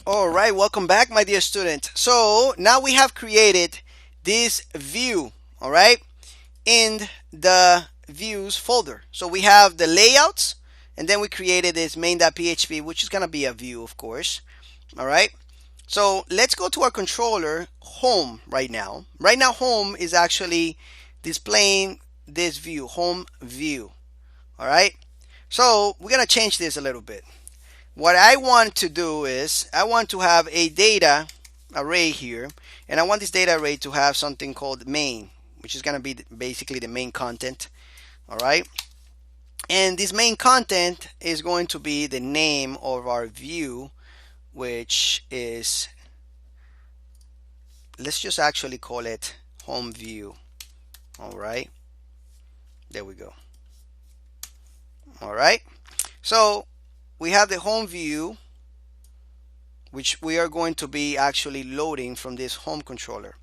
All right, welcome back, my dear student. So now we have created this view, all right, in the views folder. So we have the layouts, and then we created this main.php, which is going to be a view, of course. All right. So let's go to our controller home right now. Right now, home is actually displaying this view, home view. All right. So we're going to change this a little bit. What I want to do is I want to have a data array here, and I want this data array to have something called main, which is going to be basically the main content. All right. And this main content is going to be the name of our view, which is, let's just actually call it home view. All right. There we go. All right. So we have the home view, which we are going to be actually loading from this home controller.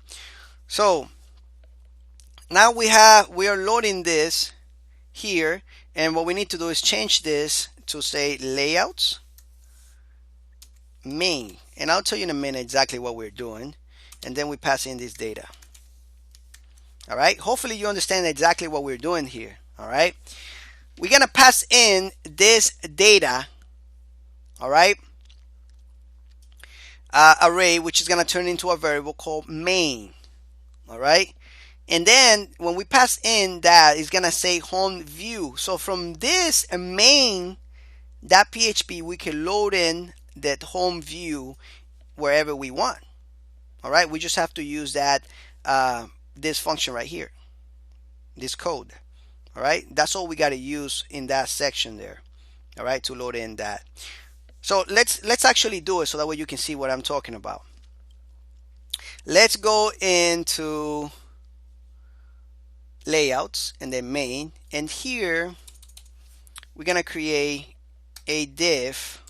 So now we are loading this here, and what we need to do is change this to say layouts main, and I'll tell you in a minute exactly what we're doing, and then we pass in this data. All right, hopefully you understand exactly what we're doing here. All right, we're gonna pass in this data, all right, array, which is going to turn into a variable called main. All right. And then when we pass in that, it's going to say home view. So from this main.php, we can load in that home view wherever we want. All right. We just have to use that, this function right here, this code. All right. That's all we got to use in that section there. All right. To load in that. So let's actually do it so that way you can see what I'm talking about. Let's go into layouts and then main, and here we're gonna create a div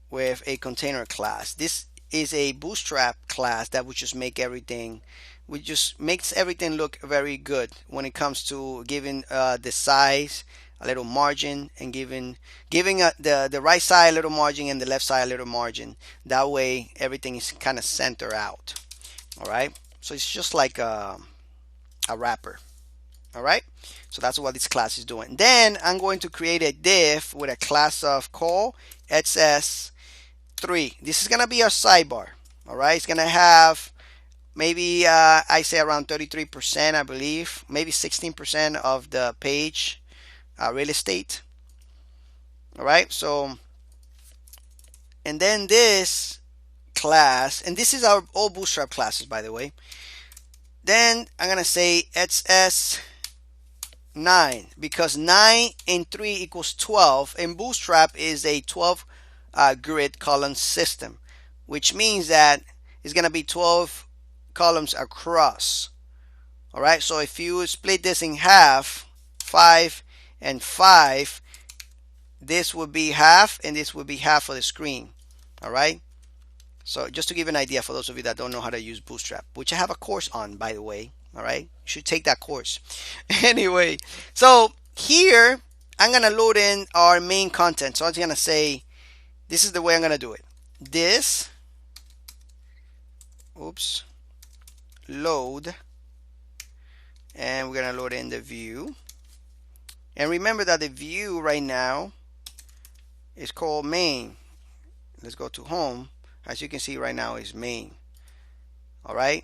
with a container class. This is a bootstrap class that would just make everything, makes everything look very good when it comes to giving the size a little margin, and giving the right side a little margin and the left side a little margin. That way everything is kind of center out. All right, so it's just like a wrapper. All right, so that's what this class is doing. Then I'm going to create a div with a class of call XS3. This is gonna be our sidebar. All right, it's gonna have maybe I say around 33%, I believe, maybe 16% of the page real estate. All right, so, and then this class, and this is our all bootstrap classes, by the way. Then I'm gonna say XS9, because 9 and 3 equals 12, and bootstrap is a 12 grid column system, which means that it's gonna be 12 columns across. All right, so if you split this in half, 5 and 5, this would be half, and this would be half of the screen. All right, so just to give an idea for those of you that don't know how to use bootstrap, which I have a course on, by the way. All right, you should take that course. Anyway, so here I'm gonna load in our main content. So I'm gonna say, this is the way I'm gonna do it. This, oops, load, and we're gonna load in the view. And remember that the view right now is called main. Let's go to home. As you can see right now is main. All right,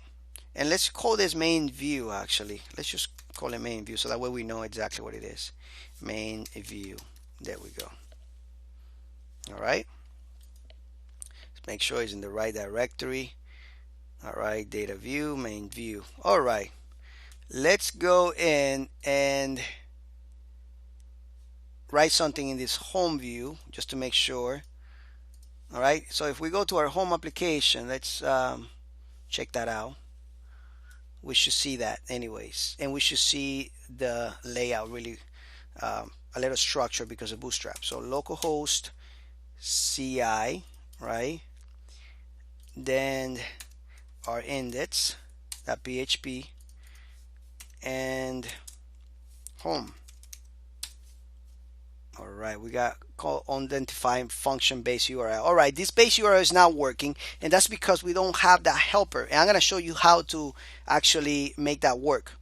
and let's call this main view. Actually, let's just call it main view so that way we know exactly what it is. Main view. There we go. All right, let's make sure it's in the right directory. All right, data view, main view. All right, let's go in and write something in this home view just to make sure. All right, so if we go to our home application, let's check that out. We should see that anyways, and we should see the layout really a little structure because of bootstrap. So localhost CI, right, then our index.php and home. All right, we got call identifying function base URL. All right, this base URL is not working, and that's because we don't have that helper. And I'm going to show you how to actually make that work.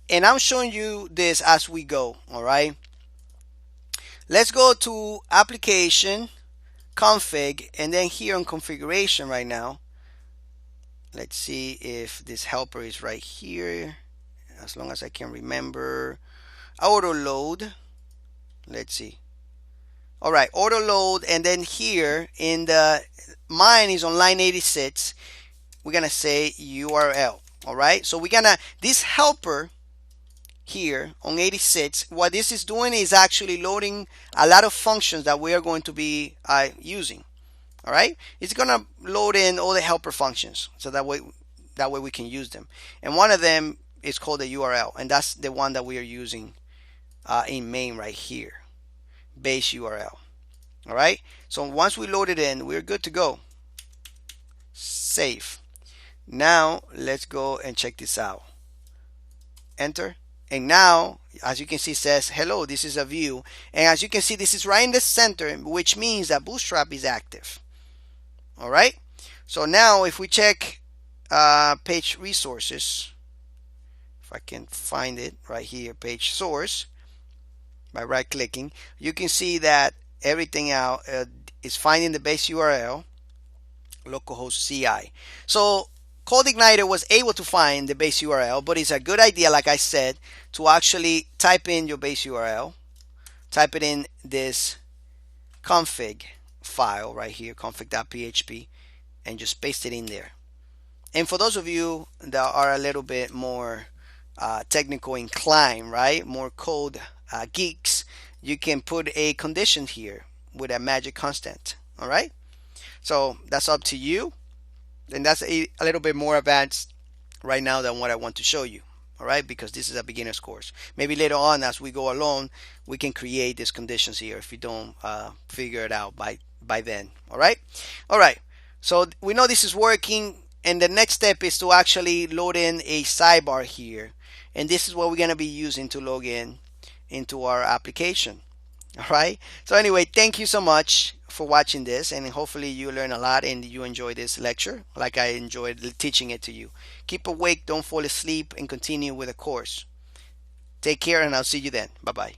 And I'm showing you this as we go. All right, let's go to application, config, and then here on configuration right now. Let's see if this helper is right here. As long as I can remember, auto load. Let's see. All right, auto load, and then here in the mine is on line 86. We're gonna say URL. All right, so we're gonna this helper here on 86. What this is doing is actually loading a lot of functions that we are going to be using. All right, it's gonna load in all the helper functions, so that way we can use them. And one of them is called the URL, and that's the one that we are using in main right here. Base URL. All right, so once we load it in, we're good to go. Save. Now let's go and check this out. Enter. And now, as you can see, it says hello, this is a view. And as you can see, this is right in the center, which means that Bootstrap is active. All right, so now if we check page resources, if I can find it right here, page source, by right clicking, you can see that everything out is finding the base URL, localhost CI. So CodeIgniter was able to find the base URL, but it's a good idea, like I said, to actually type in your base URL, type it in this config file right here, config.php, and just paste it in there. And for those of you that are a little bit more technical inclined, right, more code geeks, you can put a condition here with a magic constant. All right, so that's up to you, and that's a little bit more advanced right now than what I want to show you. All right, because this is a beginner's course. Maybe later on, as we go along, we can create these conditions here if you don't figure it out by then. All right, so we know this is working, and the next step is to actually load in a sidebar here, and this is what we're going to be using to log in into our application. All right, so anyway, thank you so much for watching this, and hopefully you learn a lot and you enjoy this lecture like I enjoyed teaching it to you. Keep awake, don't fall asleep, and continue with the course. Take care, and I'll see you then. Bye bye.